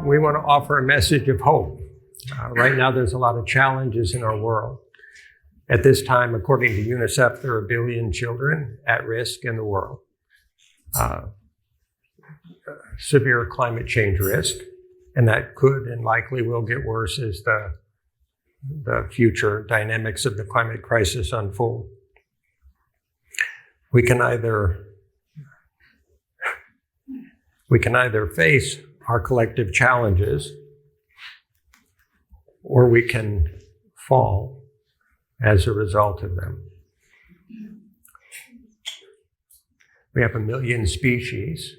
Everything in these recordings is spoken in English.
we want to offer a message of hope. Right now, there's a lot of challenges in our world. At this time, according to UNICEF, there are 1 billion children at risk in the world. Severe climate change risk, and that could and likely will get worse as the future dynamics of the climate crisis unfold. We can either face our collective challenges, or we can fall as a result of them. We have 1 million species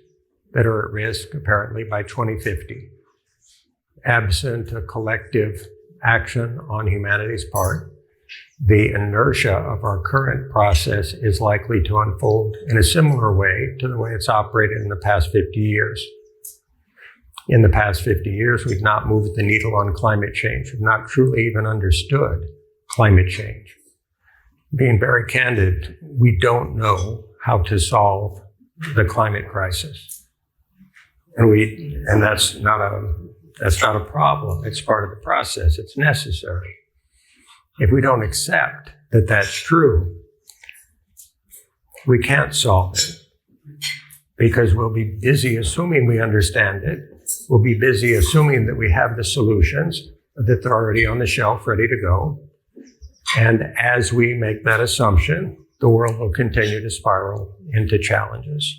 that are at risk, apparently, by 2050. Absent a collective action on humanity's part, the inertia of our current process is likely to unfold in a similar way to the way it's operated in the past 50 years. In the past 50 years, we've not moved the needle on climate change. We've not truly even understood climate change. Being very candid, we don't know how to solve the climate crisis. And that's not a problem. It's part of the process. It's necessary. If we don't accept that that's true, we can't solve it because we'll be busy assuming we understand it. We'll be busy assuming that we have the solutions, that they're already on the shelf, ready to go. And as we make that assumption, the world will continue to spiral into challenges.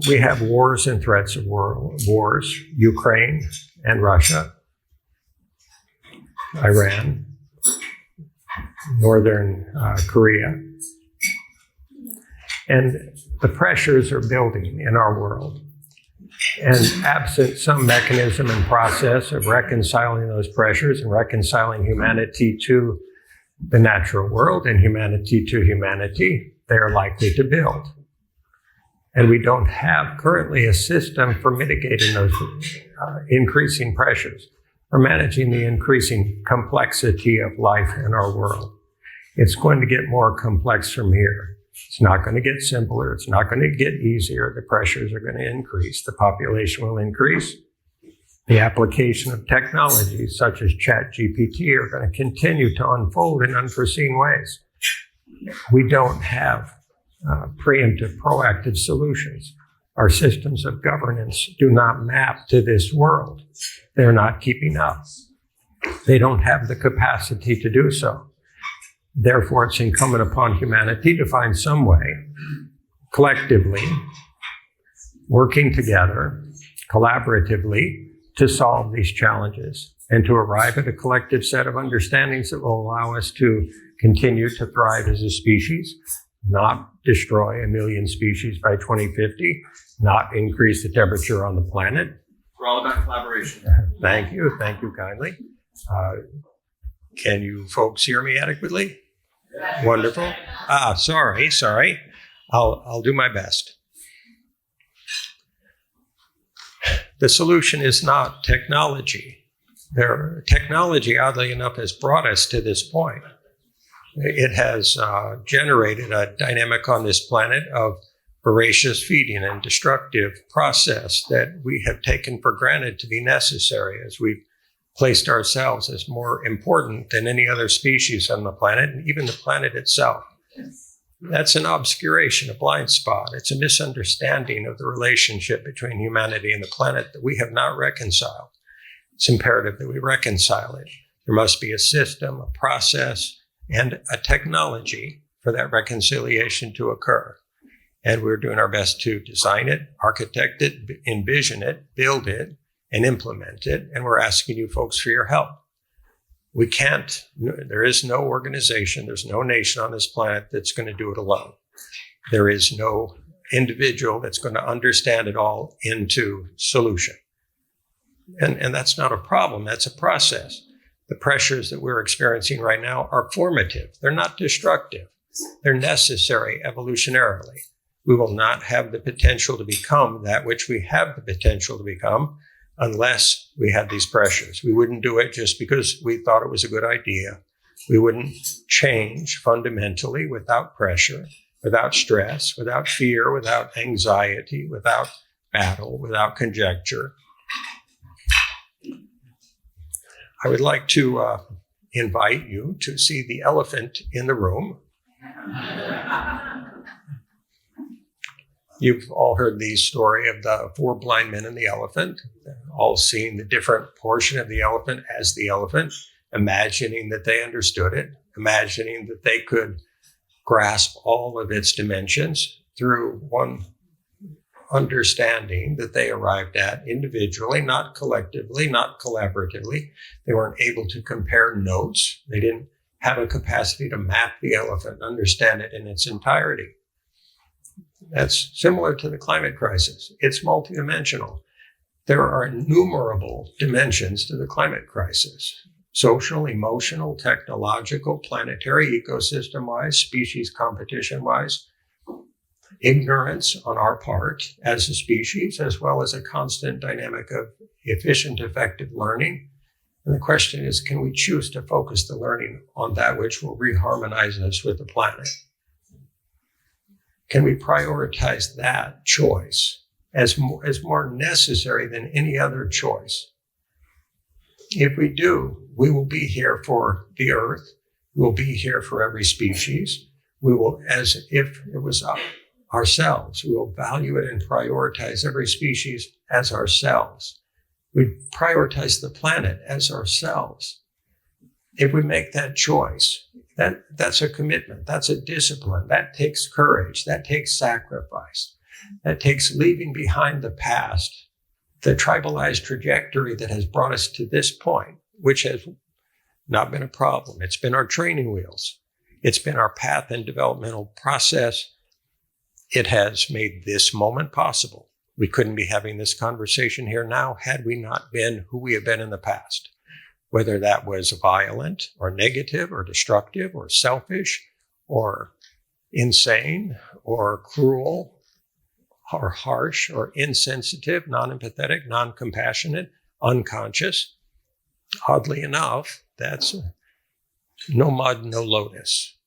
We have wars and threats of wars, Ukraine and Russia, Iran, Northern Korea. And the pressures are building in our world. And absent some mechanism and process of reconciling those pressures and reconciling humanity to the natural world and humanity to humanity, they are likely to build. And we don't have currently a system for mitigating those increasing pressures or managing the increasing complexity of life in our world. It's going to get more complex from here. It's not going to get simpler. It's not going to get easier. The pressures are going to increase. The population will increase. The application of technologies such as ChatGPT are going to continue to unfold in unforeseen ways. We don't have preemptive, proactive solutions. Our systems of governance do not map to this world. They're not keeping up. They don't have the capacity to do so. Therefore, it's incumbent upon humanity to find some way, collectively, working together, collaboratively, to solve these challenges and to arrive at a collective set of understandings that will allow us to continue to thrive as a species, not destroy 1 million species by 2050, not increase the temperature on the planet. We're all about collaboration. Thank you kindly. Can you folks hear me adequately? Yeah. Wonderful. Sorry. I'll do my best. The solution is not technology. Technology, oddly enough, has brought us to this point. It has generated a dynamic on this planet of voracious feeding and destructive process that we have taken for granted to be necessary as we've placed ourselves as more important than any other species on the planet and even the planet itself. That's an obscuration, a blind spot. It's a misunderstanding of the relationship between humanity and the planet that we have not reconciled. It's imperative that we reconcile it. There must be a system, a process, and a technology for that reconciliation to occur. And we're doing our best to design it, architect it, envision it, build it, and implement it. And we're asking you folks for your help. We can't, there is no organization, there's no nation on this planet that's going to do it alone. There is no individual that's going to understand it all into solution. And that's not a problem, that's a process. The pressures that we're experiencing right now are formative. They're not destructive. They're necessary evolutionarily. We will not have the potential to become that which we have the potential to become unless we had these pressures. We wouldn't do it just because we thought it was a good idea. We wouldn't change fundamentally without pressure, without stress, without fear, without anxiety, without battle, without conjecture. I would like to invite you to see the elephant in the room. You've all heard the story of the 4 blind men and the elephant, all seeing the different portion of the elephant as the elephant, imagining that they understood it, imagining that they could grasp all of its dimensions through one understanding that they arrived at individually, not collectively, not collaboratively. They weren't able to compare notes. They didn't have a capacity to map the elephant, understand it in its entirety. That's similar to the climate crisis. It's multidimensional. There are innumerable dimensions to the climate crisis: social, emotional, technological, planetary, ecosystem-wise, species competition-wise, ignorance on our part as a species, as well as a constant dynamic of efficient, effective learning. And the question is, can we choose to focus the learning on that which will reharmonize us with the planet? Can we prioritize that choice as more necessary than any other choice? If we do, we will be here for the earth. We'll be here for every species. We will, as if it was ourselves, we will value it and prioritize every species as ourselves. We prioritize the planet as ourselves. If we make that choice, that's a commitment, that's a discipline, that takes courage, that takes sacrifice, that takes leaving behind the past, the tribalized trajectory that has brought us to this point, which has not been a problem. It's been our training wheels. It's been our path and developmental process. It has made this moment possible. We couldn't be having this conversation here now had we not been who we have been in the past. Whether that was violent or negative or destructive or selfish or insane or cruel or harsh or insensitive, non-empathetic, non-compassionate, unconscious. Oddly enough, that's no mud, no lotus,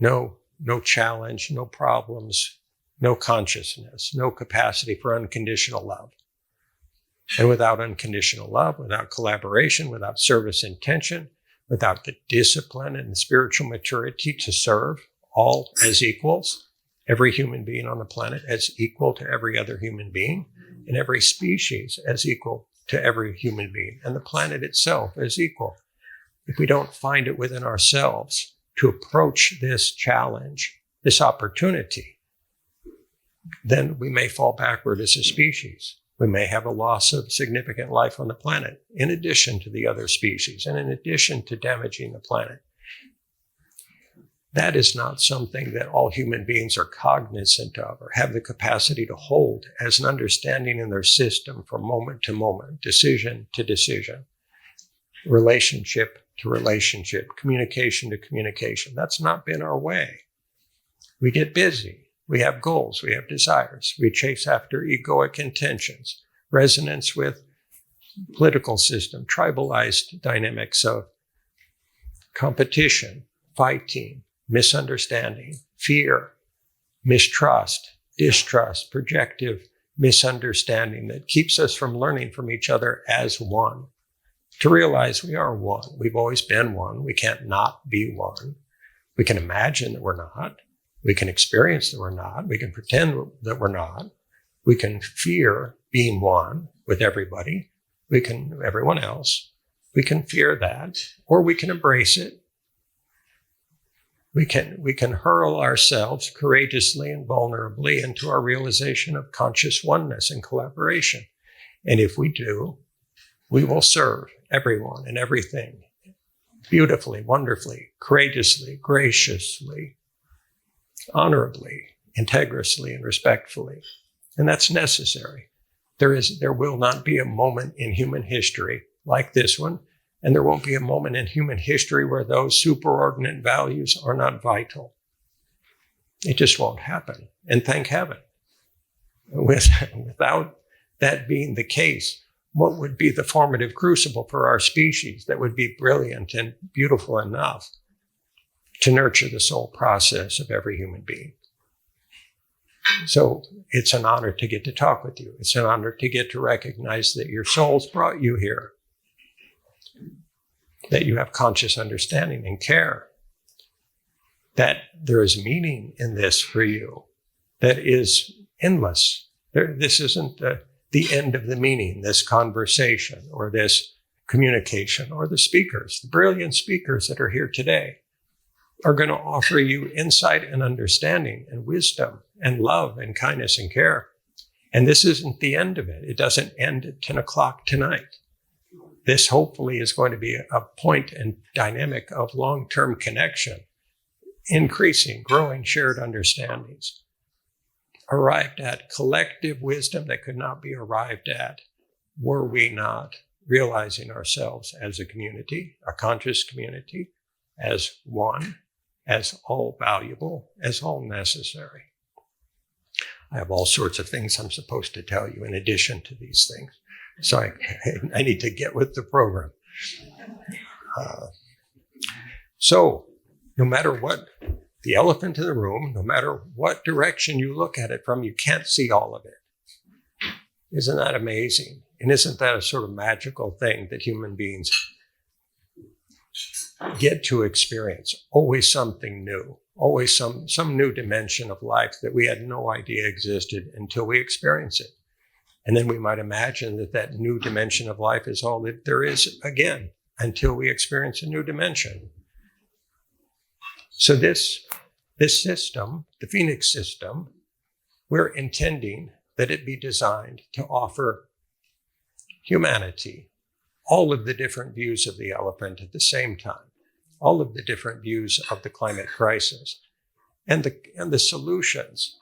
no challenge, no problems, no consciousness, no capacity for unconditional love. And without unconditional love, without collaboration, without service intention, without the discipline and the spiritual maturity to serve all as equals, every human being on the planet as equal to every other human being, and every species as equal to every human being, and the planet itself as equal. If we don't find it within ourselves to approach this challenge, this opportunity, then we may fall backward as a species. We may have a loss of significant life on the planet, in addition to the other species, and in addition to damaging the planet. That is not something that all human beings are cognizant of or have the capacity to hold as an understanding in their system from moment to moment, decision to decision, relationship to relationship, communication to communication. That's not been our way. We get busy. We have goals, we have desires, we chase after egoic intentions, resonance with political system, tribalized dynamics of competition, fighting, misunderstanding, fear, mistrust, distrust, projective misunderstanding that keeps us from learning from each other as one. To realize we are one. We've always been one. We can't not be one. We can imagine that we're not. We can experience that we're not. We can pretend that we're not. We can fear being one with everybody. Everyone else. We can fear that, or we can embrace it. We can hurl ourselves courageously and vulnerably into our realization of conscious oneness and collaboration. And if we do, we will serve everyone and everything beautifully, wonderfully, courageously, graciously, honorably, integrously, and respectfully. And that's necessary. There will not be a moment in human history like this one, and there won't be a moment in human history where those superordinate values are not vital. It just won't happen. And thank heaven. Without that being the case, what would be the formative crucible for our species that would be brilliant and beautiful enough to nurture the soul process of every human being? So it's an honor to get to talk with you. It's an honor to get to recognize that your soul's brought you here, that you have conscious understanding and care, that there is meaning in this for you that is endless. This isn't the end of the meaning, this conversation or this communication or the speakers. The brilliant speakers that are here today are going to offer you insight and understanding and wisdom and love and kindness and care. And this isn't the end of it. It doesn't end at 10 o'clock tonight. This hopefully is going to be a point and dynamic of long-term connection, increasing, growing shared understandings, arrived at collective wisdom that could not be arrived at were we not realizing ourselves as a community, a conscious community, as one, as all valuable, as all necessary. I have all sorts of things I'm supposed to tell you in addition to these things. So I need to get with the program. So no matter what the elephant in the room, no matter what direction you look at it from, you can't see all of it. Isn't that amazing? And isn't that a sort of magical thing that human beings get to experience? Always something new, always some new dimension of life that we had no idea existed until we experience it. And then we might imagine that new dimension of life is all that there is again until we experience a new dimension. So this system, the Phoenix system, we're intending that it be designed to offer humanity all of the different views of the elephant at the same time, all of the different views of the climate crisis, and the solutions.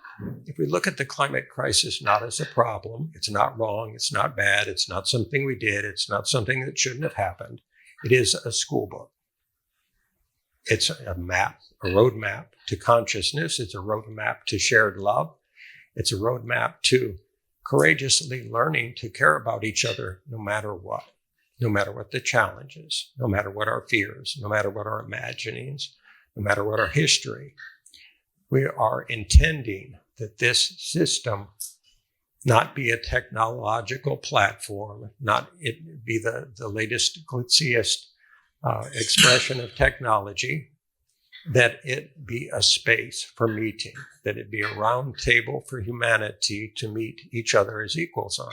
If we look at the climate crisis not as a problem, it's not wrong, it's not bad, it's not something we did, it's not something that shouldn't have happened. It is a school book. It's a map, a roadmap to consciousness. It's a roadmap to shared love. It's a roadmap to courageously learning to care about each other no matter what the challenges, no matter what our fears, no matter what our imaginings, no matter what our history. We are intending that this system not be a technological platform, not it be the latest, glitziest expression of technology, that it be a space for meeting, that it be a round table for humanity to meet each other as equals on,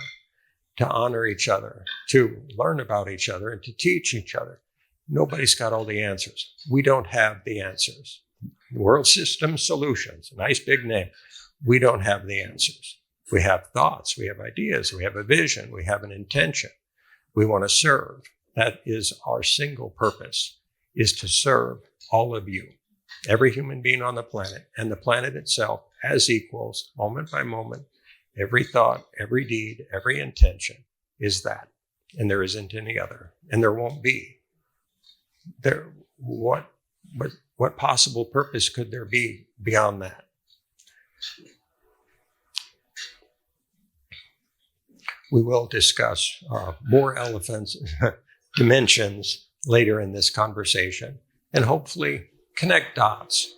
to honor each other, to learn about each other, and to teach each other. Nobody's got all the answers. We don't have the answers. World System Solutions, a nice big name. We don't have the answers. We have thoughts, we have ideas, we have a vision, we have an intention. We want to serve. That is our single purpose, is to serve all of you, every human being on the planet, and the planet itself as equals, moment by moment. Every thought, every deed, every intention is that. And there isn't any other. And there won't be. What possible purpose could there be beyond that? We will discuss more elephants dimensions later in this conversation and hopefully connect dots.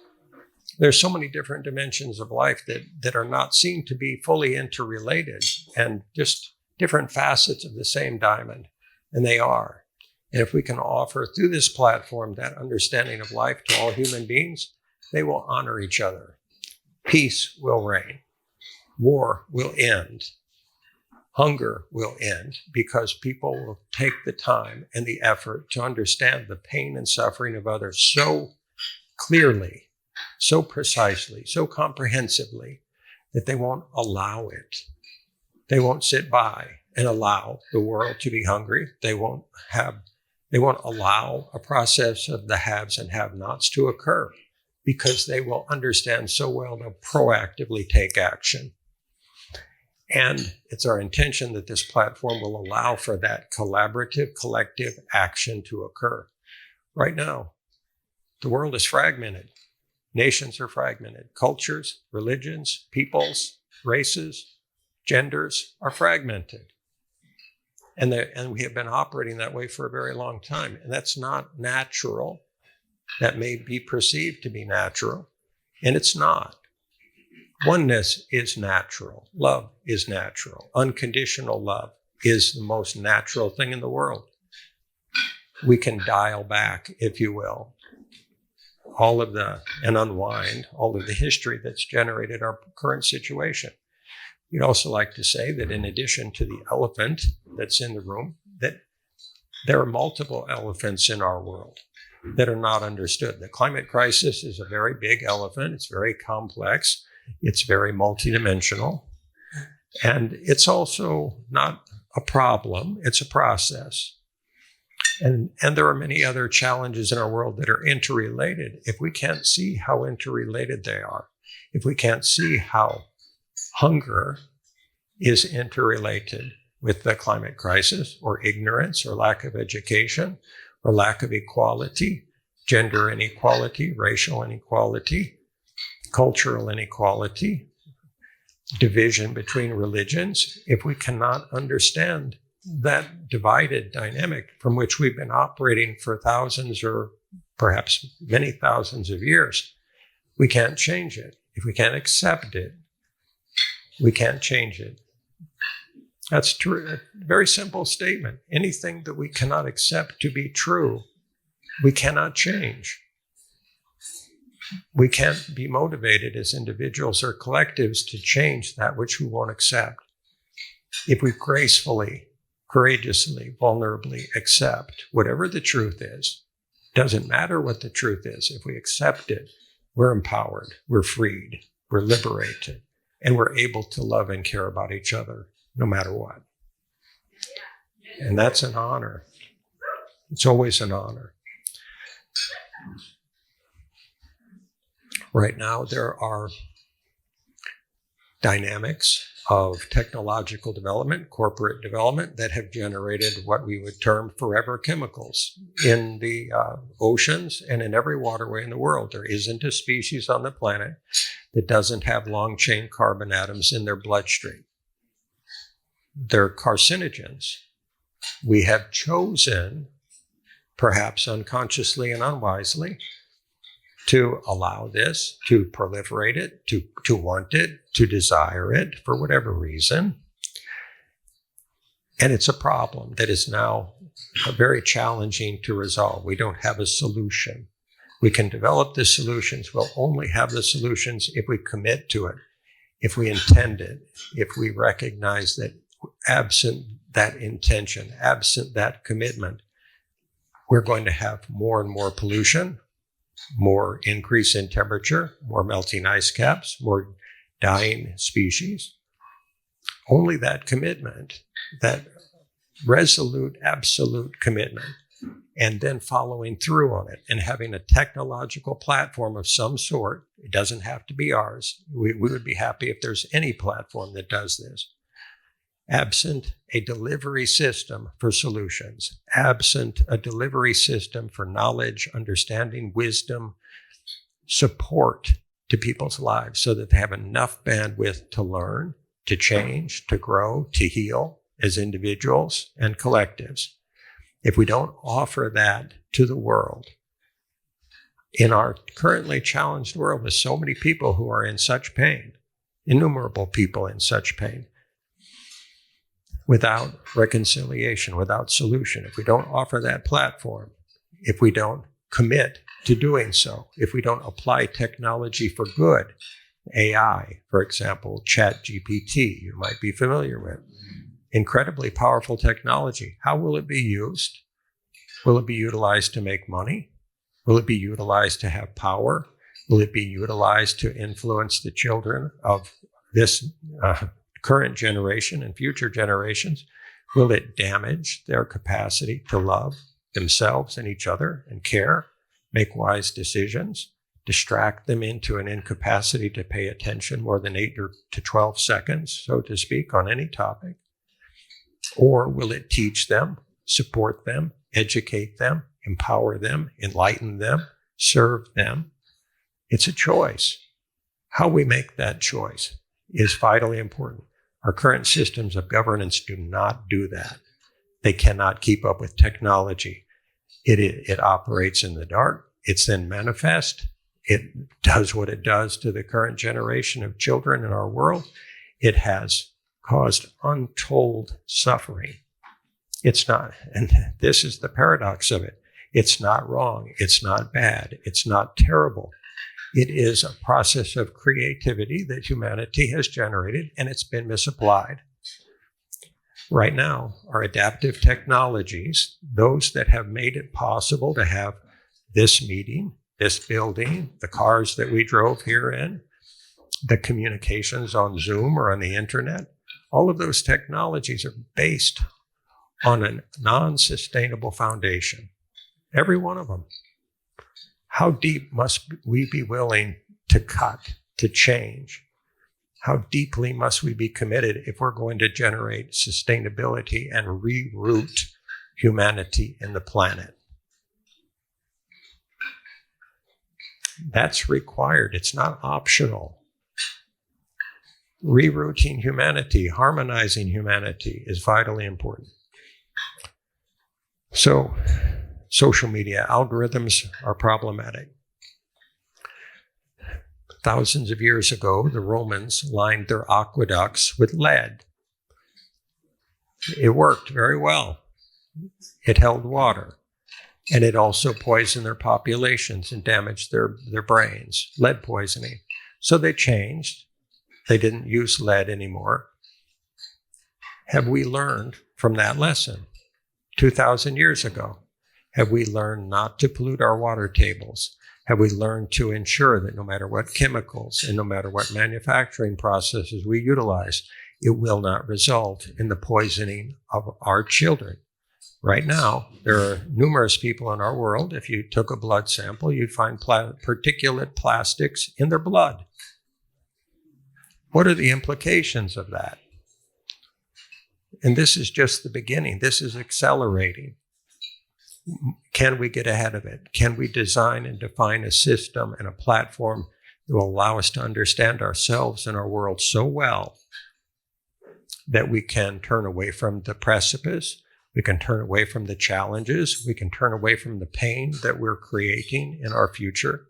There's so many different dimensions of life that are not seen to be fully interrelated and just different facets of the same diamond, and they are. And if we can offer through this platform that understanding of life to all human beings, they will honor each other. Peace will reign. War will end. Hunger will end because people will take the time and the effort to understand the pain and suffering of others so clearly, so precisely, so comprehensively that they won't allow it. They won't sit by and allow the world to be hungry. They won't allow a process of the haves and have-nots to occur because they will understand so well to proactively take action. And it's our intention that this platform will allow for that collaborative, collective action to occur. Right now, the world is fragmented. Nations are fragmented. Cultures, religions, peoples, races, genders are fragmented. And we have been operating that way for a very long time. And that's not natural. That may be perceived to be natural, and it's not. Oneness is natural. Love is natural. Unconditional love is the most natural thing in the world. We can dial back, if you will, and unwind all of the history that's generated our current situation. We'd also like to say that in addition to the elephant that's in the room, that there are multiple elephants in our world that are not understood. The climate crisis is a very big elephant. It's very complex. It's very multidimensional. And it's also not a problem. It's a process. And there are many other challenges in our world that are interrelated. If we can't see how interrelated they are, if we can't see how hunger is interrelated with the climate crisis, or ignorance, or lack of education, or lack of equality, gender inequality, racial inequality, cultural inequality, division between religions, if we cannot understand that divided dynamic from which we've been operating for thousands or perhaps many thousands of years, we can't change it. If we can't accept it, we can't change it. That's true. A very simple statement. Anything that we cannot accept to be true, we cannot change. We can't be motivated as individuals or collectives to change that which we won't accept. If we gracefully, courageously, vulnerably accept whatever the truth is, doesn't matter what the truth is. If we accept it, we're empowered, we're freed, we're liberated, and we're able to love and care about each other no matter what. And that's an honor. It's always an honor. Right now, there are dynamics of technological development, corporate development, that have generated what we would term forever chemicals in the oceans and in every waterway in the world. There isn't a species on the planet that doesn't have long-chain carbon atoms in their bloodstream. They're carcinogens. We have chosen, perhaps unconsciously and unwisely, to allow this, to proliferate it, to want it, to desire it for whatever reason. And it's a problem that is now very challenging to resolve. We don't have a solution. We can develop the solutions. We'll only have the solutions if we commit to it, if we intend it, if we recognize that absent that intention, absent that commitment, we're going to have more and more pollution, more increase in temperature, more melting ice caps, more dying species. Only that commitment, that resolute, absolute commitment, and then following through on it and having a technological platform of some sort. It doesn't have to be ours. We would be happy if there's any platform that does this. Absent a delivery system for solutions, absent a delivery system for knowledge, understanding, wisdom, support to people's lives so that they have enough bandwidth to learn, to change, to grow, to heal as individuals and collectives. If we don't offer that to the world, in our currently challenged world with so many people who are in such pain, innumerable people in such pain, without reconciliation, without solution, if we don't offer that platform, if we don't commit to doing so, if we don't apply technology for good, AI, for example, ChatGPT, you might be familiar with, incredibly powerful technology. How will it be used? Will it be utilized to make money? Will it be utilized to have power? Will it be utilized to influence the children of this current generation and future generations? Will it damage their capacity to love themselves and each other and care, make wise decisions, distract them into an incapacity to pay attention more than 8 to 12 seconds, so to speak, on any topic? Or will it teach them, support them, educate them, empower them, enlighten them, serve them? It's a choice. How we make that choice is vitally important. Our current systems of governance do not do that. They cannot keep up with technology. It operates in the dark. It's then manifest, It does what it does to the current generation of children in our world. It has caused untold suffering. It's not, and this is the paradox of it. It's not wrong. It's not bad. It's not terrible. It is a process of creativity that humanity has generated, and it's been misapplied. Right now, our adaptive technologies, those that have made it possible to have this meeting, this building, the cars that we drove here in, the communications on Zoom or on the internet, all of those technologies are based on a non-sustainable foundation. Every one of them. How deep must we be willing to cut, to change? How deeply must we be committed if we're going to generate sustainability and reroute humanity in the planet? That's required. It's not optional. Rerouting humanity, harmonizing humanity is vitally important. So, social media algorithms are problematic. Thousands of years ago, the Romans lined their aqueducts with lead. It worked very well. It held water. And it also poisoned their populations and damaged their brains, lead poisoning. So they changed. They didn't use lead anymore. Have we learned from that lesson 2,000 years ago? Have we learned not to pollute our water tables? Have we learned to ensure that no matter what chemicals and no matter what manufacturing processes we utilize, it will not result in the poisoning of our children? Right now, there are numerous people in our world, if you took a blood sample, you'd find particulate plastics in their blood. What are the implications of that? And this is just the beginning. This is accelerating. Can we get ahead of it? Can we design and define a system and a platform that will allow us to understand ourselves and our world so well that we can turn away from the precipice, we can turn away from the challenges, we can turn away from the pain that we're creating in our future?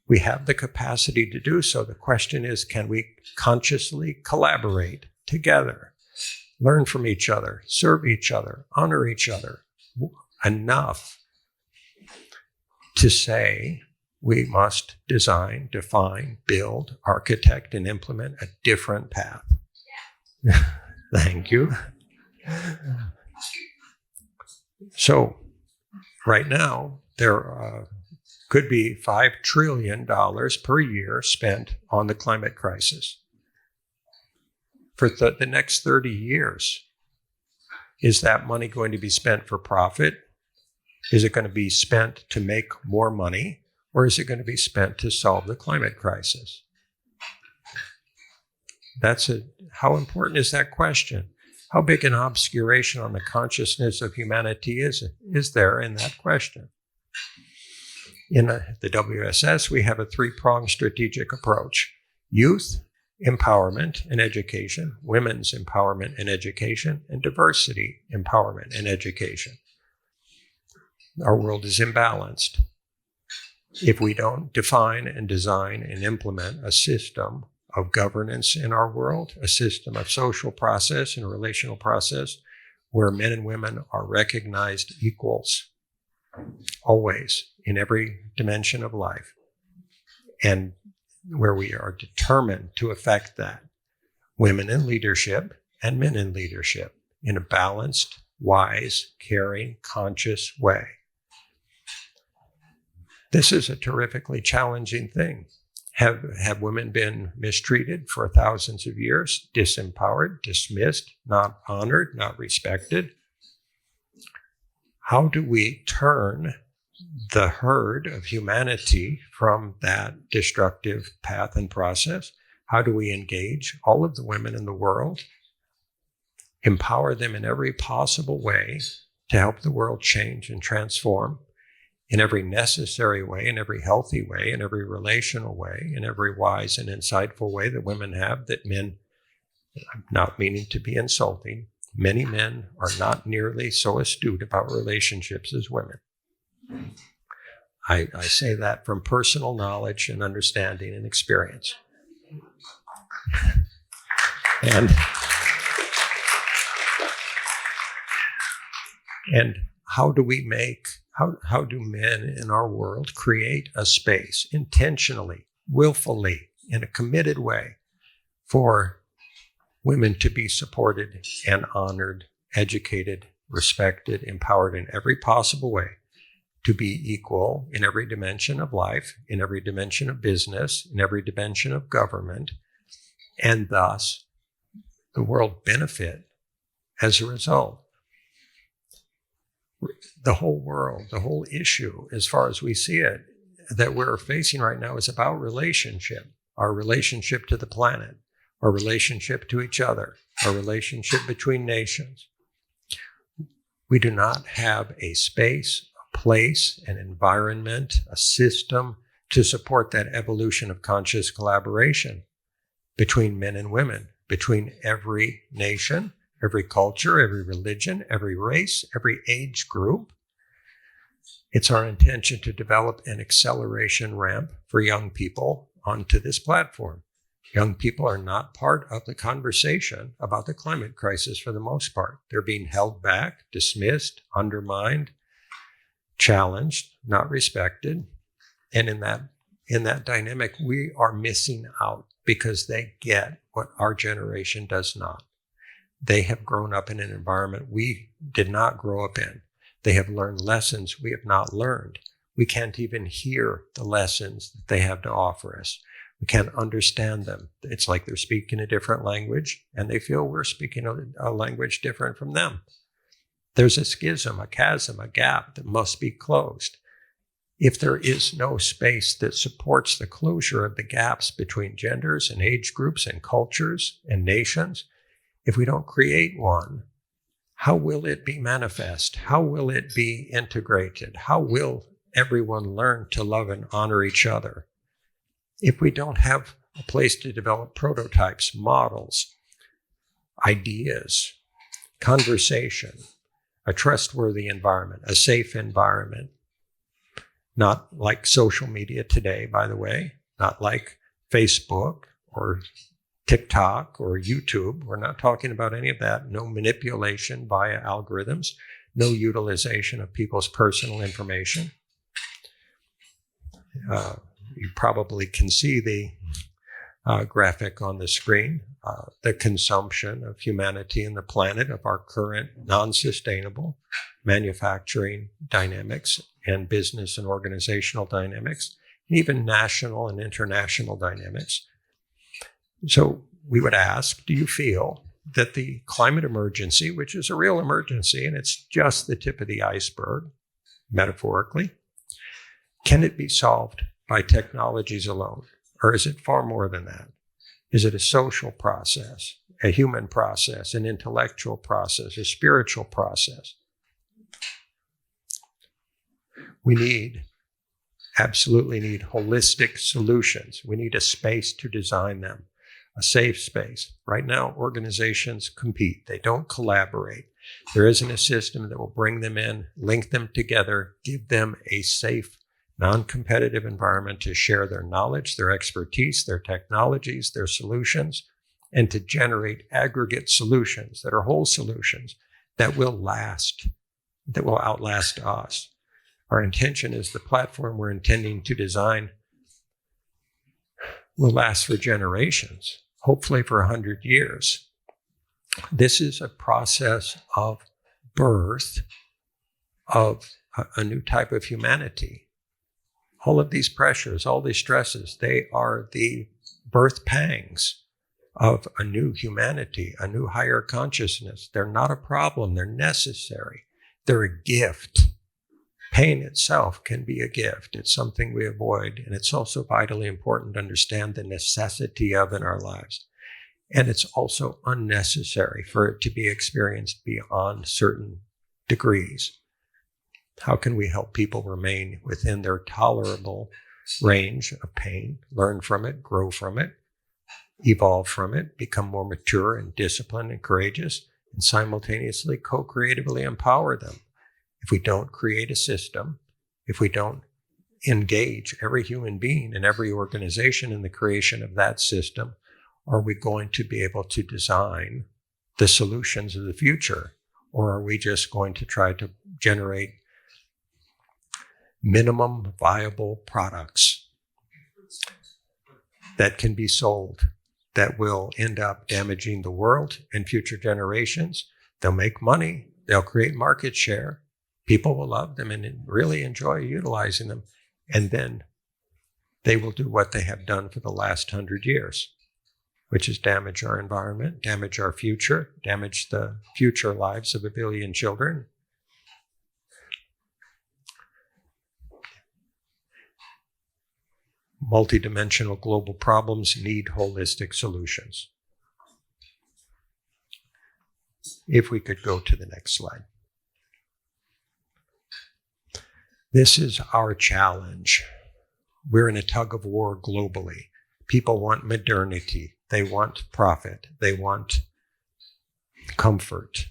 We have the capacity to do so. The question is, can we consciously collaborate together? Learn from each other, serve each other, honor each other enough to say we must design, define, build, architect, and implement a different path. Thank you. So right now, there could be $5 trillion per year spent on the climate crisis. For the next 30 years. Is that money going to be spent for profit? Is it going to be spent to make more money? Or is it going to be spent to solve the climate crisis? How important is that question? How big an obscuration on the consciousness of humanity is there in that question? In the WSS, we have a three-pronged strategic approach. Youth, empowerment and education, women's empowerment and education, and diversity empowerment and education. Our world is imbalanced. If we don't define and design and implement a system of governance in our world, a system of social process and relational process where men and women are recognized equals, always, in every dimension of life, and where we are determined to affect that, women in leadership and men in leadership, in a balanced, wise, caring, conscious way. This is a terrifically challenging thing. Have women been mistreated for thousands of years, disempowered, dismissed, not honored, not respected? How do we turn the herd of humanity from that destructive path and process? How do we engage all of the women in the world, empower them in every possible way to help the world change and transform in every necessary way, in every healthy way, in every relational way, in every wise and insightful way that women have that men, I'm not meaning to be insulting, many men are not nearly so astute about relationships as women. I say that from personal knowledge and understanding and experience. And how do men in our world create a space intentionally, willfully, in a committed way for women to be supported and honored, educated, respected, empowered in every possible way, to be equal in every dimension of life, in every dimension of business, in every dimension of government, and thus the world benefit as a result. The whole world, the whole issue, as far as we see it, that we're facing right now is about relationship, our relationship to the planet, our relationship to each other, our relationship between nations. We do not have a space, a place, an environment, a system to support that evolution of conscious collaboration between men and women, between every nation, every culture, every religion, every race, every age group. It's our intention to develop an acceleration ramp for young people onto this platform. Young people are not part of the conversation about the climate crisis for the most part. They're being held back, dismissed, undermined, challenged, not respected. And in that dynamic, we are missing out because they get what our generation does not. They have grown up in an environment we did not grow up in. They have learned lessons we have not learned. We can't even hear the lessons that they have to offer us. We can't understand them. It's like they're speaking a different language, and they feel we're speaking a language different from them. There's a schism, a chasm, a gap that must be closed. If there is no space that supports the closure of the gaps between genders and age groups and cultures and nations, if we don't create one, how will it be manifest? How will it be integrated? How will everyone learn to love and honor each other? If we don't have a place to develop prototypes, models, ideas, conversation, a trustworthy environment, a safe environment, not like social media today, by the way, not like Facebook or TikTok or YouTube. We're not talking about any of that. No manipulation via algorithms, no utilization of people's personal information. You probably can see the graphic on the screen, the consumption of humanity and the planet of our current non-sustainable manufacturing dynamics and business and organizational dynamics, and even national and international dynamics. So we would ask, do you feel that the climate emergency, which is a real emergency, and it's just the tip of the iceberg, metaphorically, can it be solved by technologies alone? Or is it far more than that? Is it a social process, a human process, an intellectual process, a spiritual process? We absolutely need holistic solutions. We need a space to design them, a safe space. Right now, organizations compete. They don't collaborate. There isn't a system that will bring them in, link them together, give them a safe, non-competitive environment to share their knowledge, their expertise, their technologies, their solutions, and to generate aggregate solutions that are whole solutions that will last, that will outlast us. Our intention is the platform we're intending to design will last for generations, hopefully for 100 years. This is a process of birth of a new type of humanity. All of these pressures, all these stresses, they are the birth pangs of a new humanity, a new higher consciousness. They're not a problem, they're necessary. They're a gift. Pain itself can be a gift. It's something we avoid, and it's also vitally important to understand the necessity of in our lives. And it's also unnecessary for it to be experienced beyond certain degrees. How can we help people remain within their tolerable range of pain, learn from it, grow from it, evolve from it, become more mature and disciplined and courageous, and simultaneously co-creatively empower them? If we don't create a system, if we don't engage every human being and every organization in the creation of that system? Are we going to be able to design the solutions of the future? Or are we just going to try to generate minimum viable products that can be sold, that will end up damaging the world and future generations? They'll make money, they'll create market share, people will love them and really enjoy utilizing them, and then they will do what they have done for the last 100 years, which is damage our environment, damage our future, damage the future lives of 1 billion children. Multidimensional global problems need holistic solutions. If we could go to the next slide. This is our challenge. We're in a tug of war globally. People want modernity. They want profit. They want comfort.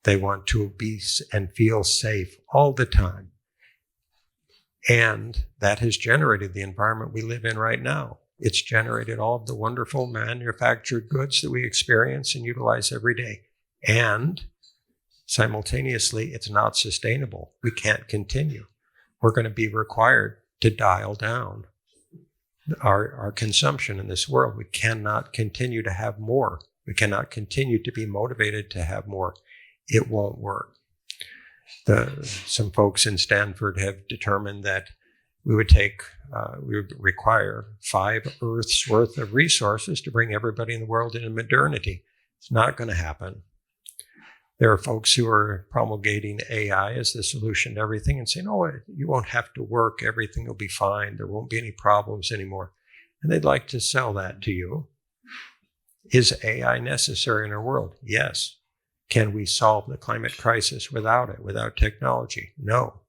They want to be and feel safe all the time. And that has generated the environment we live in right now. It's generated all of the wonderful manufactured goods that we experience and utilize every day. And simultaneously, it's not sustainable. We can't continue. We're going to be required to dial down our consumption in this world. We cannot continue to have more. We cannot continue to be motivated to have more. It won't work. Some folks in Stanford have determined that we would require 5 Earths worth of resources to bring everybody in the world into modernity. It's not going to happen. There are folks who are promulgating AI as the solution to everything and saying, oh, you won't have to work. Everything will be fine. There won't be any problems anymore. And they'd like to sell that to you. Is AI necessary in our world? Yes. Can we solve the climate crisis without it, without technology? No.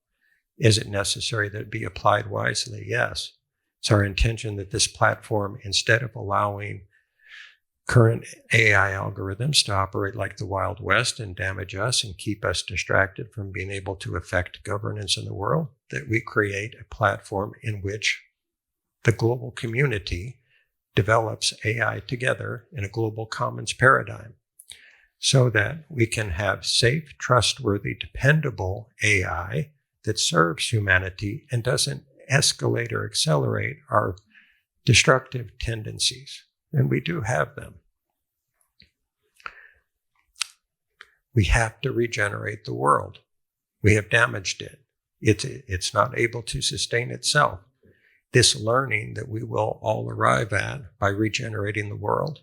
Is it necessary that it be applied wisely? Yes. It's our intention that this platform, instead of allowing current AI algorithms to operate like the Wild West and damage us and keep us distracted from being able to affect governance in the world, that we create a platform in which the global community develops AI together in a global commons paradigm so that we can have safe, trustworthy, dependable AI that serves humanity and doesn't escalate or accelerate our destructive tendencies. And we do have them. We have to regenerate the world. We have damaged it. It's not able to sustain itself. This learning that we will all arrive at by regenerating the world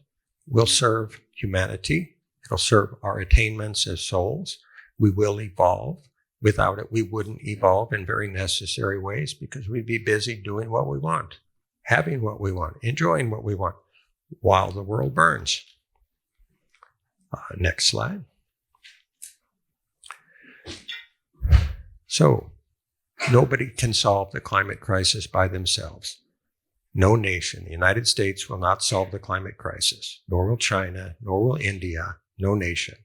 will serve humanity. It'll serve our attainments as souls. We will evolve. Without it, we wouldn't evolve in very necessary ways because we'd be busy doing what we want, having what we want, enjoying what we want, while the world burns. Next slide. So, nobody can solve the climate crisis by themselves. No nation, the United States, will not solve the climate crisis, nor will China, nor will India, no nation.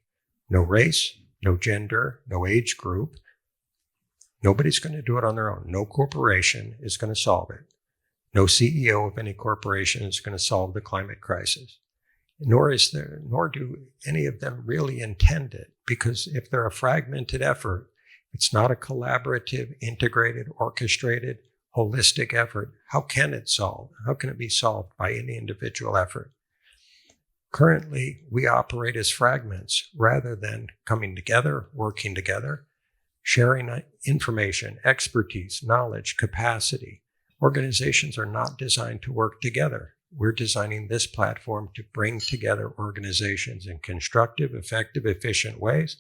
No race, no gender, no age group. Nobody's going to do it on their own. No corporation is going to solve it. No CEO of any corporation is going to solve the climate crisis. Nor do any of them really intend it, because if they're a fragmented effort, it's not a collaborative, integrated, orchestrated, holistic effort. How can it solve? How can it be solved by any individual effort? Currently, we operate as fragments rather than coming together, working together, sharing information, expertise, knowledge, capacity. Organizations are not designed to work together. We're designing this platform to bring together organizations in constructive, effective, efficient ways,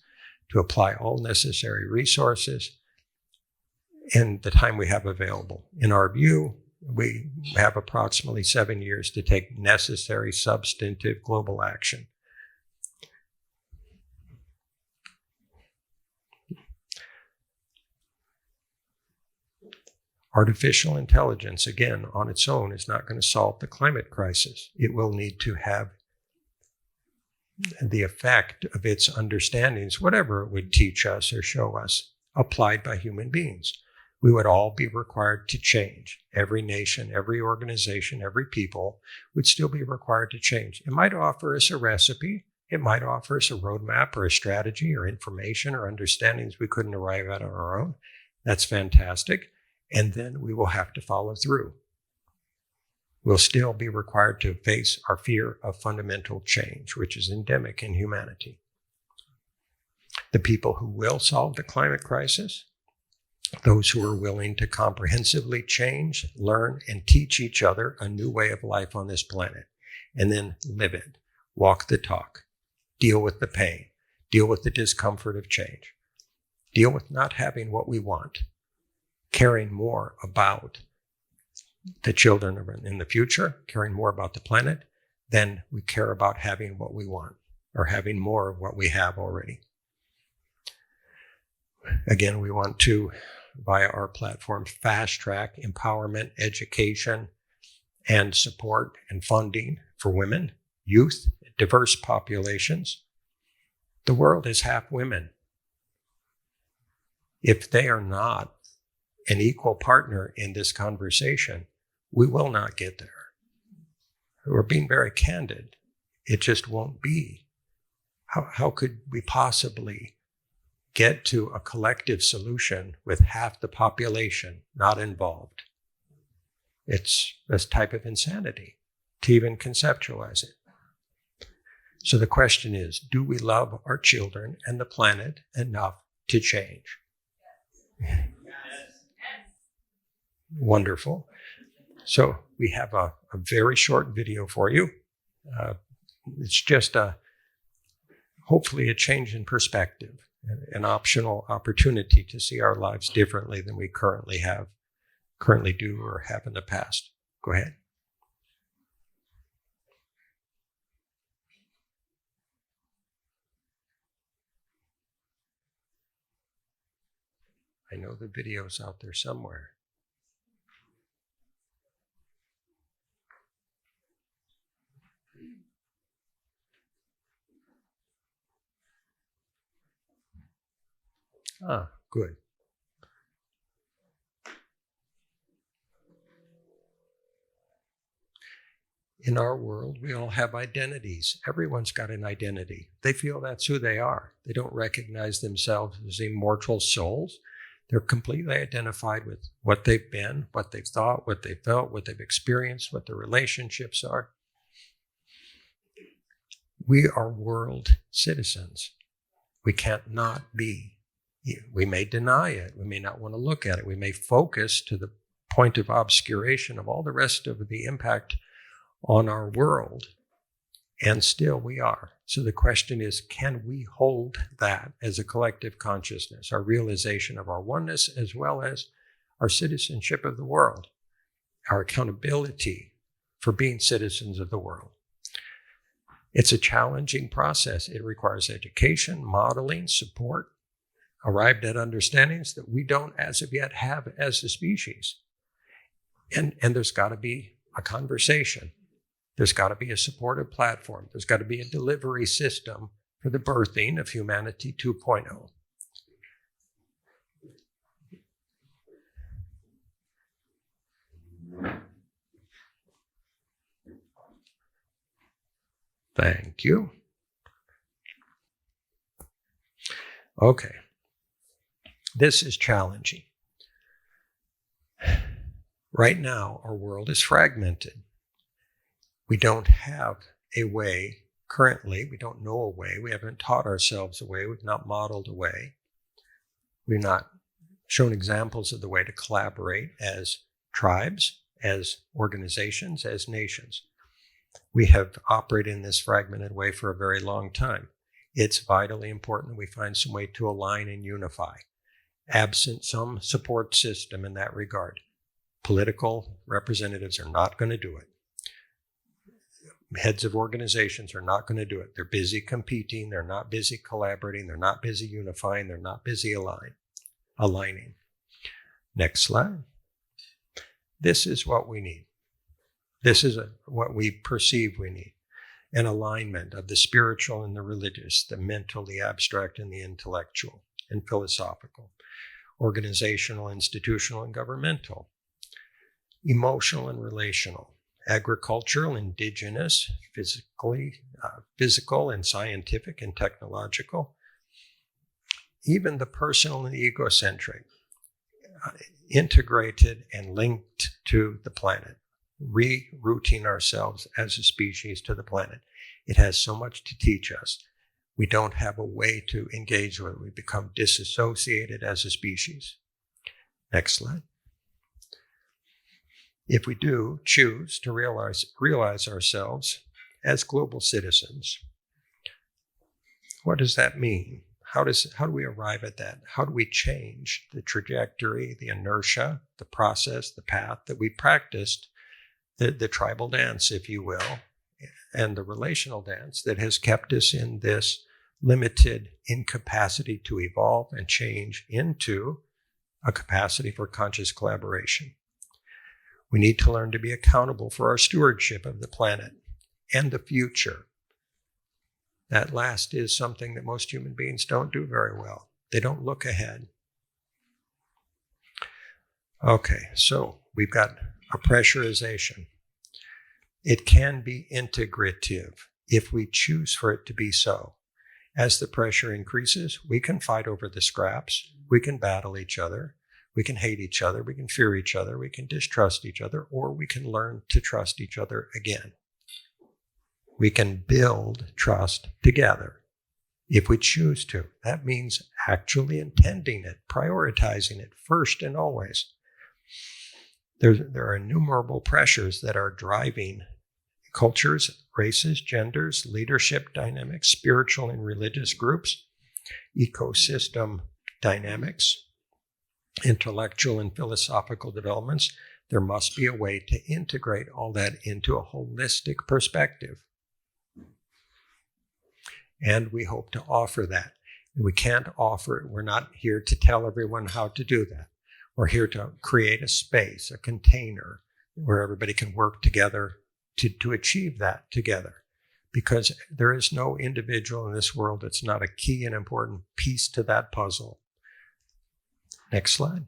to apply all necessary resources in the time we have available. In our view, we have approximately 7 years to take necessary, substantive global action. Artificial intelligence, again, on its own, is not going to solve the climate crisis. It will need to have the effect of its understandings, whatever it would teach us or show us, applied by human beings. we would all be required to change. Every nation, every organization, every people would still be required to change. It might offer us a recipe. It might offer us a roadmap or a strategy or information or understandings we couldn't arrive at on our own. That's fantastic. And then we will have to follow through. We'll still be required to face our fear of fundamental change, which is endemic in humanity. The people who will solve the climate crisis, those who are willing to comprehensively change, learn, and teach each other a new way of life on this planet, and then live it, walk the talk, deal with the pain, deal with the discomfort of change, deal with not having what we want, caring more about the children in the future, caring more about the planet than we care about having what we want or having more of what we have already. Again, we want to, via our platform, fast track empowerment, education, and support and funding for women, youth, diverse populations. The world is half women. If they are not an equal partner in this conversation, we will not get there. We're being very candid. It just won't be. How could we possibly get to a collective solution with half the population not involved? It's this type of insanity to even conceptualize it. So the question is, do we love our children and the planet enough to change? Wonderful. So we have a very short video for you. It's just hopefully a change in perspective, an optional opportunity to see our lives differently than we currently do or have in the past. Go ahead. I know the video's out there somewhere. Ah, good. In our world, we all have identities. Everyone's got an identity. They feel that's who they are. They don't recognize themselves as immortal souls. They're completely identified with what they've been, what they've thought, what they felt, what they've experienced, what their relationships are. We are world citizens. We can't not be. We may deny it. We may not want to look at it. We may focus to the point of obscuration of all the rest of the impact on our world, and still we are. So the question is, can we hold that as a collective consciousness, our realization of our oneness, as well as our citizenship of the world, our accountability for being citizens of the world? It's a challenging process. It requires education, modeling, support, arrived at understandings that we don't as of yet have as a species. And there's got to be a conversation. There's got to be a supportive platform. There's got to be a delivery system for the birthing of humanity 2.0. Thank you. Okay. This is challenging. Right now, our world is fragmented. We don't have a way currently. We don't know a way. We haven't taught ourselves a way. We've not modeled a way. We've not shown examples of the way to collaborate as tribes, as organizations, as nations. We have operated in this fragmented way for a very long time. It's vitally important that we find some way to align and unify. Absent some support system in that regard, political representatives are not going to do it. Heads of organizations are not going to do it. They're busy competing. They're not busy collaborating. They're not busy unifying. They're not busy aligning. Next slide. This is what we need. This is what we perceive we need. An alignment of the spiritual and the religious, the mental, the abstract, and the intellectual and philosophical. organizational, institutional, and governmental, emotional and relational, agricultural, indigenous, physical and scientific and technological, even the personal and the egocentric, integrated and linked to the planet, rerouting ourselves as a species to the planet. It has so much to teach us. We don't have a way to engage with it. We become disassociated as a species. Next slide. If we do choose to realize ourselves as global citizens, what does that mean? How do we arrive at that? How do we change the trajectory, the inertia, the process, the path that we practiced, the tribal dance, if you will, and the relational dance that has kept us in this limited incapacity to evolve and change into a capacity for conscious collaboration? We need to learn to be accountable for our stewardship of the planet and the future. That last is something that most human beings don't do very well. They don't look ahead. Okay, so we've got a pressurization. It can be integrative if we choose for it to be so. As the pressure increases, we can fight over the scraps. We can battle each other. We can hate each other. We can fear each other. We can distrust each other, or we can learn to trust each other again. We can build trust together if we choose to. That means actually intending it, prioritizing it first and always. There are innumerable pressures that are driving cultures, races, genders, leadership dynamics, spiritual and religious groups, ecosystem dynamics, intellectual and philosophical developments. There must be a way to integrate all that into a holistic perspective. And we hope to offer that. And we can't offer it. We're not here to tell everyone how to do that. We're here to create a space, a container, where everybody can work together to achieve that together. Because there is no individual in this world that's not a key and important piece to that puzzle. Next slide.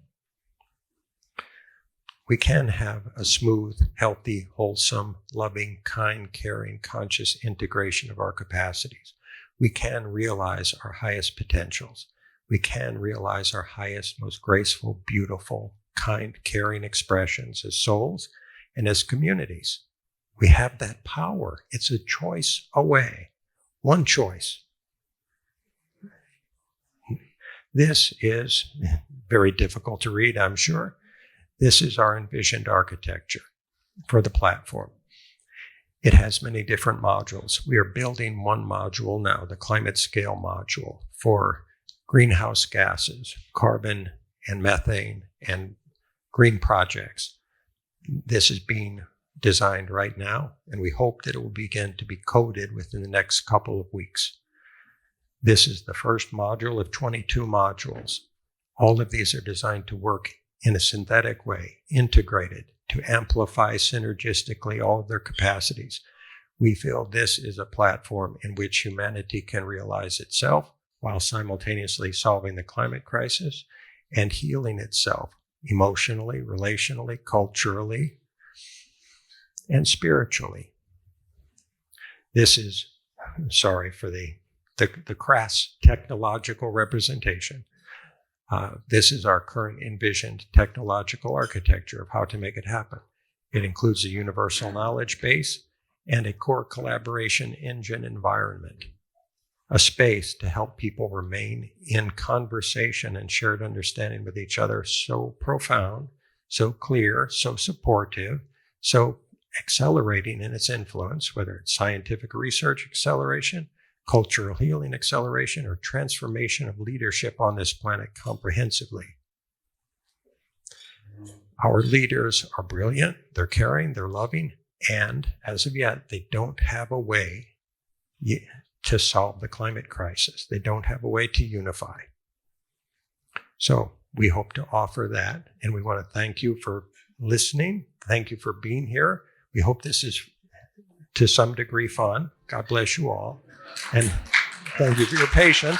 We can have a smooth, healthy, wholesome, loving, kind, caring, conscious integration of our capacities. We can realize our highest potentials. We can realize our highest, most graceful, beautiful, kind, caring expressions as souls and as communities. We have that power. It's a choice away. One choice. This is very difficult to read, I'm sure. This is our envisioned architecture for the platform. It has many different modules. We are building one module now, the climate scale module, for greenhouse gases, carbon and methane and green projects. This is being designed right now, and we hope that it will begin to be coded within the next couple of weeks. This is the first module of 22 modules. All of these are designed to work in a synthetic way, integrated, to amplify synergistically all of their capacities. We feel this is a platform in which humanity can realize itself while simultaneously solving the climate crisis and healing itself emotionally, relationally, culturally, and spiritually. This is, sorry for the crass technological representation. This is our current envisioned technological architecture of how to make it happen. It includes a universal knowledge base and a core collaboration engine environment, a space to help people remain in conversation and shared understanding with each other so profound, so clear, so supportive, so accelerating in its influence, whether it's scientific research acceleration, cultural healing acceleration, or transformation of leadership on this planet comprehensively. Our leaders are brilliant, they're caring, they're loving, and as of yet, they don't have a way to solve the climate crisis. They don't have a way to unify. So we hope to offer that, and we want to thank you for listening. Thank you for being here. We hope this is to some degree fun. God bless you all. And thank you for your patience.